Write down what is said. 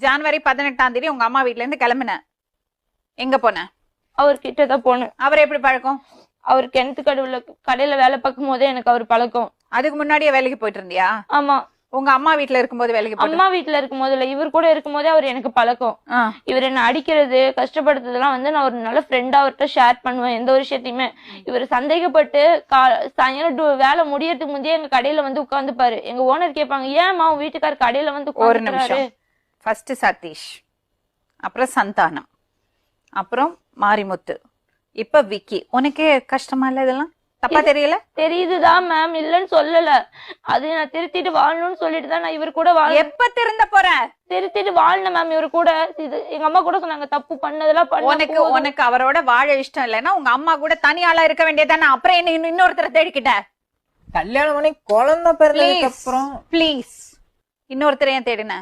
ஜனவரி 18 உங்க அம்மா வீட்ல இருந்து கிளம்புன, எங்க போன? அவர்கிட்ட தான் போனேன். அவர் எப்படி பழக்கம்? அவர் கிணத்து கடையில வேலை பார்க்கும் போதே எனக்கு அவர் பழக்கம். அதுக்கு முன்னாடியே வேலைக்கு போயிட்டு இருந்தியா? ஆமா. உங்க அம்மா வீட்ல இருக்கும்போது வேலைக்கு போயிட்டு? அம்மா வீட்டுல இருக்கும் போது இல்ல, இவர் கூட இருக்கும் போதே அவர் எனக்கு பழக்கம். இவர் என்ன அடிக்கிறது கஷ்டப்படுத்துறதுலாம் வந்து நான் ஒரு நல்ல ஃப்ரெண்டா அவர்கிட்ட ஷேர் பண்ணுவேன் எந்த ஒரு விஷயத்தையுமே. இவர் சந்தேகப்பட்டு சாயங்காலம் வேலை முடியறதுக்கு முந்தைய எங்க கடையில வந்து உட்காந்துப்பாரு. எங்க ஓனர் கேட்பாங்க, ஏமா உன் வீட்டுக்காரர் கடையில வந்து ஒரு நிமிஷம். ஃபர்ஸ்ட் சதீஷ், அப்புறம் சந்தானம், அப்புறம் மாரிமுத்து, இப்ப விக்கி. உனக்கே கஷ்டமா இல்ல? இதெல்லாம் தப்பா தெரியல? தெரியுதுதான் மேம், இல்லன்னு சொல்லல. அது நான் திருத்திட்டு வாழணும்னு சொல்லிட்டு தான் நான் இவர் கூட எப்ப திருந்த போற? திருத்திட்டு வாழணும் மேம் இவர் கூட. இது எங்க அம்மா கூட சொன்னாங்க, தப்பு பண்ணதெல்லாம் உனக்கு அவரோட வாழ இஷ்டம் இல்லைன்னா உங்க அம்மா கூட தனியாளா இருக்க வேண்டியதானே. அப்புறம் என்ன இன்னொருத்தர தேடிக்கிட்ட? கல்யாணம் பண்ணி குழந்தை பிறந்ததுக்கு அப்புறம் ப்ளீஸ் இன்னொருத்தர ஏன் தேடின?